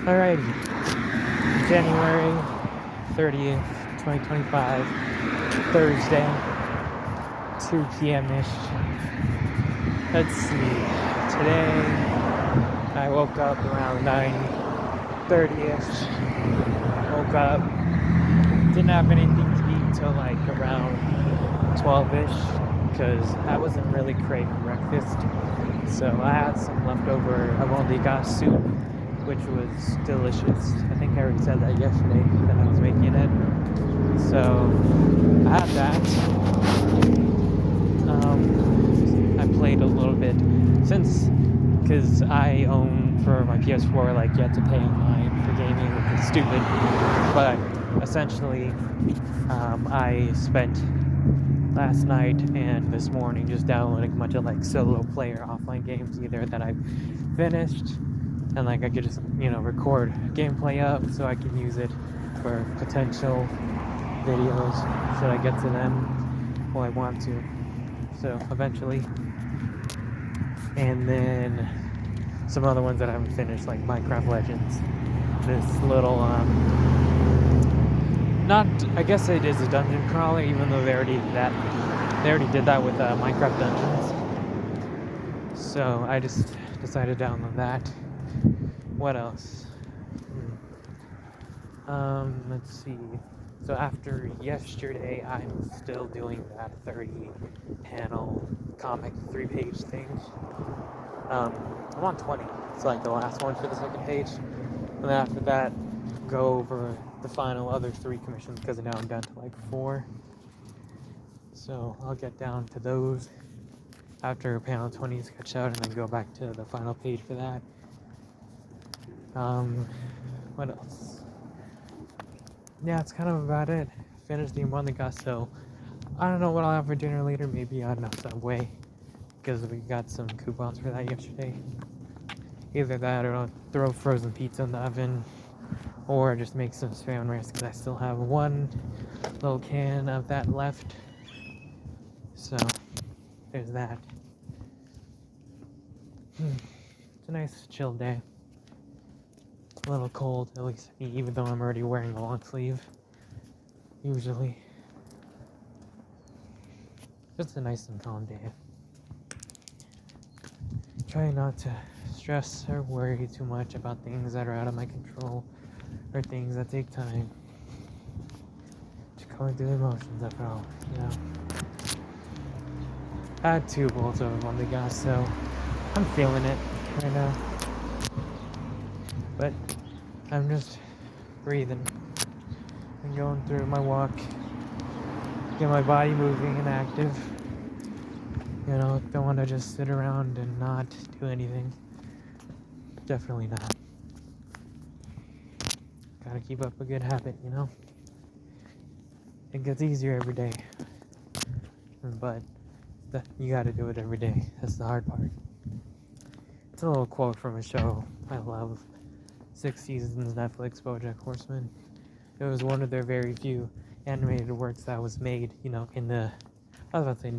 Alrighty, January 30th, 2025, Thursday, 2 p.m.-ish. Let's see, today I woke up around 9:30-ish, woke up, didn't have anything to eat till like around 12-ish, because I wasn't really craving breakfast, so I had some leftover abondigas soup, which was delicious. I think I already said that yesterday that I was making it. So I had that. I played a little bit because I own for my PS4, like you have to pay online for gaming, which is stupid. But essentially, I spent last night and this morning just downloading a bunch of like solo player offline games, either that I've finished and like I could just record gameplay up so I can use it for potential videos should I get to them. Well, I want to, so eventually. And then some other ones that I haven't finished, like Minecraft Legends. This little not, I guess it is a dungeon crawler, even though they already did that with Minecraft Dungeons. So I just decided to download that. What else? Let's see. So after yesterday, I'm still doing that 30-panel comic 3-page thing. I'm on 20. It's like the last one for the second page. And then after that, go over the final other 3 commissions, because now I'm down to like 4. So I'll get down to those after panel 20 is sketched out, and then go back to the final page for that. What else? Yeah, it's kind of about it. Finished the abondigas, so I don't know what I'll have for dinner later. Maybe, I don't know, Subway, because we got some coupons for that yesterday. Either that, or I'll throw frozen pizza in the oven, or just make some spam rice, because I still have one little can of that left. So there's that. It's a nice chill day. A little cold, at least me, even though I'm already wearing a long sleeve usually. Just a nice and calm day. Try not to stress or worry too much about things that are out of my control, or things that take time. Just going through the emotions, after all, I had 2 bowls of abondigas, so I'm feeling it right now. But I'm just breathing and going through my walk, get my body moving and active. Don't want to just sit around and not do anything. Definitely not. Gotta keep up a good habit, It gets easier every day, but you gotta do it every day. That's the hard part. It's a little quote from a show I love. 6 seasons, Netflix, BoJack Horseman. It was one of their very few animated works that was made, in the, I was about to say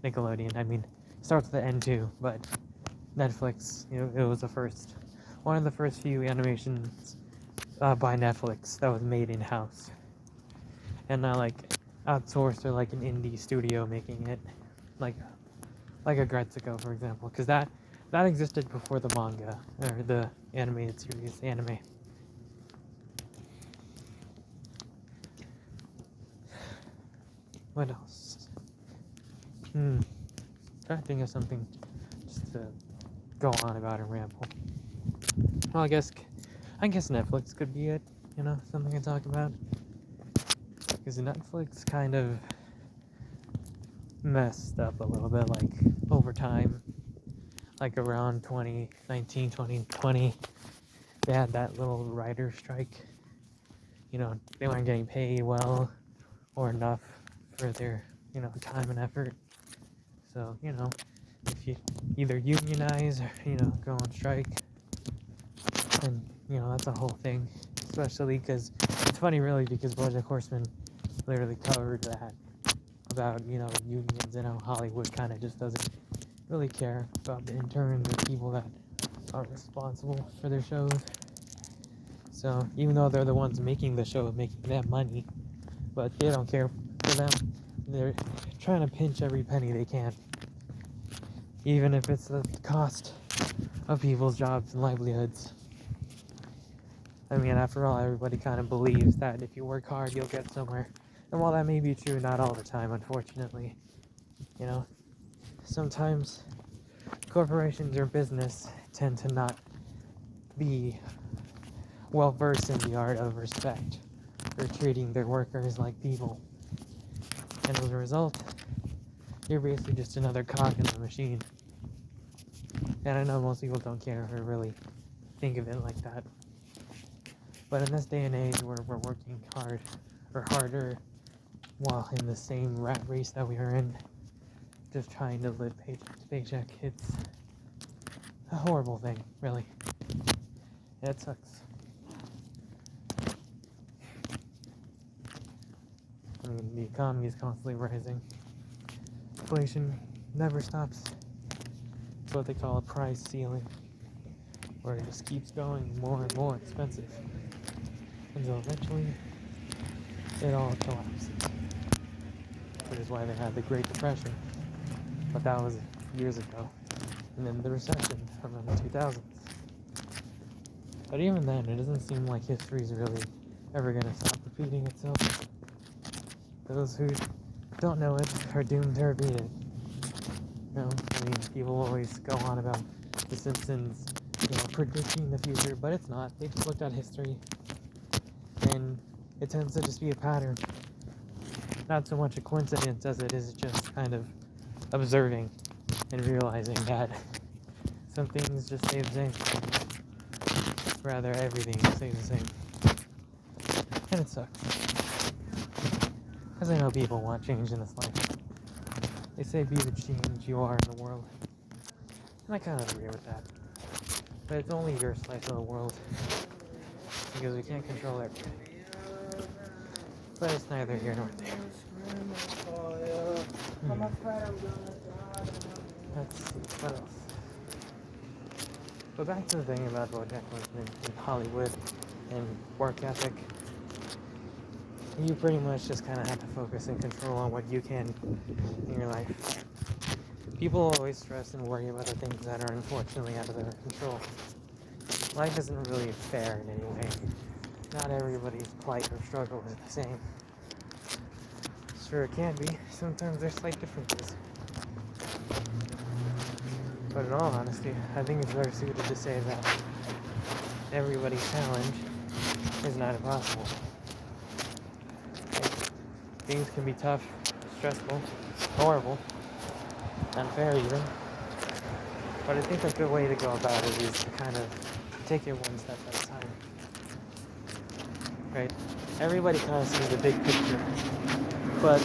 Nickelodeon. I mean, it starts with the N too, but Netflix, it was one of the first few animations by Netflix that was made in-house. And not like outsourced, or like an indie studio making it, like a Gretzico, for example, because that existed before the manga, or the animated series, anime. What else? Trying to think of something just to go on about and ramble. Well, I guess Netflix could be it, something to talk about. Because Netflix kind of messed up a little bit, like, over time. Like, around 2019, 2020, they had that little writer strike. They weren't getting paid well or enough for their, time and effort. So, if you either unionize or, go on strike, and, that's a whole thing. Especially because, it's funny really, because BoJack Horseman literally covered that, about, unions, and how Hollywood kind of just doesn't really care about the interns or people that are responsible for their shows. So even though they're the ones making the show, making that money, but they don't care. For them, they're trying to pinch every penny they can, even if it's the cost of people's jobs and livelihoods. I mean, after all, everybody kind of believes that if you work hard, you'll get somewhere. And while that may be true, not all the time, unfortunately, you know, sometimes corporations or business tend to not be well versed in the art of respect or treating their workers like people. And as a result, you're basically just another cog in the machine. And I know most people don't care or really think of it like that. But in this day and age where we're working hard or harder while in the same rat race that we are in, just trying to live paycheck to paycheck, it's a horrible thing, really. Yeah, it sucks. I mean, the economy is constantly rising. Inflation never stops. It's what they call a price ceiling, where it just keeps going more and more expensive until eventually it all collapses. Which is why they had the Great Depression, but that was years ago. And then the recession around the 2000s. But even then, it doesn't seem like history's really ever gonna stop repeating itself. Those who don't know it are doomed to repeat it. You know, I mean, people always go on about The Simpsons, predicting the future, but it's not. They just looked at history, and it tends to just be a pattern. Not so much a coincidence as it is just kind of observing and realizing that some things just stay the same. Rather, everything stays the same. And it sucks. Because I know people want change in this life. They say be the change you are in the world. And I kind of agree with that. But it's only your slice of the world. Because we can't control everything. But it's neither here nor there. Let's see, what else? But back to the thing about BoJack Horseman and Hollywood and work ethic. You pretty much just kind of have to focus and control on what you can in your life. People always stress and worry about the things that are unfortunately out of their control. Life isn't really fair in any way. Not everybody's plight or struggle is the same. Sure, it can be. Sometimes there's slight differences. But in all honesty, I think it's better suited to say that everybody's challenge is not impossible. Things can be tough, stressful, horrible, unfair even. But I think a good way to go about it is to kind of take it one step at a time. Right? Everybody kind of sees the big picture, but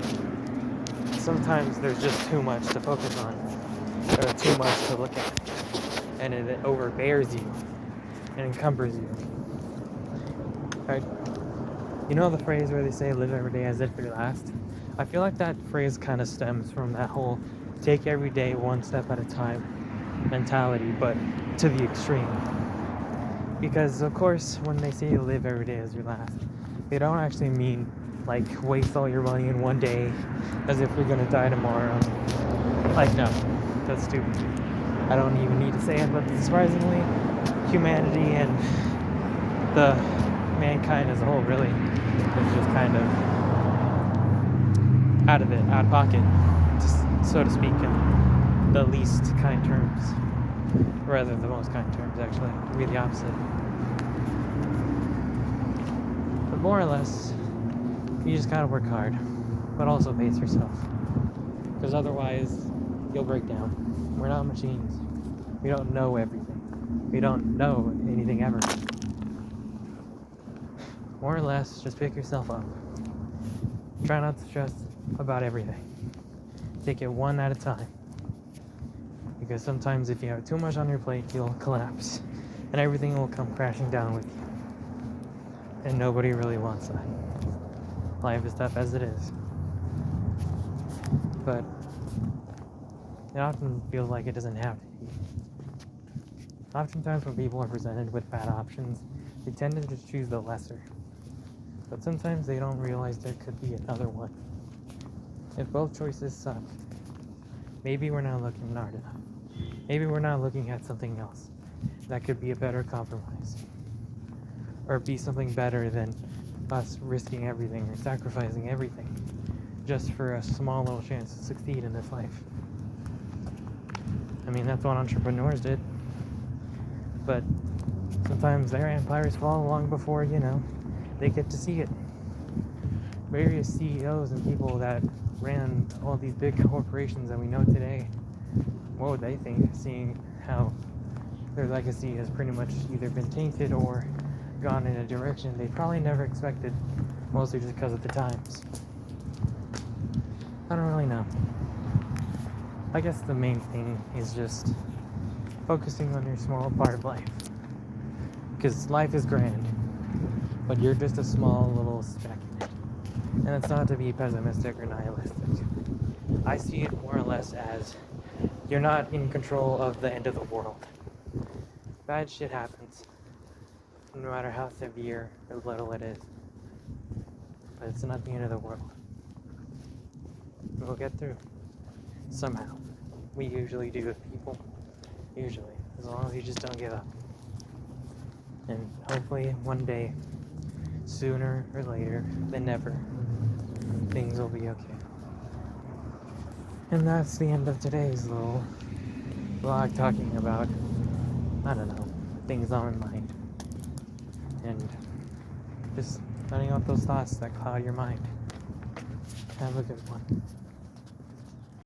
sometimes there's just too much to focus on, or too much to look at, and it overbears you and encumbers you. Right? You know the phrase where they say live every day as if it lasts? I feel like that phrase kind of stems from that whole take every day one step at a time mentality, but to the extreme. Because of course when they say live every day as your last, they don't actually mean like waste all your money in one day as if you're gonna die tomorrow. Like, no, that's stupid. I don't even need to say it, but surprisingly, humanity and the mankind as a whole really is just kind of out of pocket, just so to speak, in the least kind terms, rather the most kind terms actually, to be the opposite. But more or less, you just gotta work hard, but also pace yourself, because otherwise you'll break down. We're not machines. We don't know everything. We don't know anything ever. More or less, just pick yourself up. Try not to stress about everything. Take it one at a time. Because sometimes if you have too much on your plate, you'll collapse. And everything will come crashing down with you. And nobody really wants that. Life is tough as it is. But it often feels like it doesn't have to be. Oftentimes when people are presented with bad options, they tend to just choose the lesser. But sometimes they don't realize there could be another one. If both choices suck, maybe we're not looking hard enough. Maybe we're not looking at something else that could be a better compromise. Or be something better than us risking everything or sacrificing everything just for a small little chance to succeed in this life. I mean, that's what entrepreneurs did. But sometimes their empires fall long before, they get to see it. Various CEOs and people that ran all these big corporations that we know today, what would they think, seeing how their legacy has pretty much either been tainted or gone in a direction they probably never expected, mostly just because of the times. I don't really know. I guess the main thing is just focusing on your small part of life. Because life is grand, but you're just a small little speck in it. And it's not to be pessimistic or nihilistic. I see it more or less as you're not in control of the end of the world. Bad shit happens, no matter how severe or little it is. But it's not the end of the world. We'll get through. Somehow. We usually do with people. Usually. As long as you just don't give up. And hopefully one day, sooner or later than never, things will be okay. And that's the end of today's little vlog talking about, I don't know, things on my mind. And just letting out those thoughts that cloud your mind. Have a good one.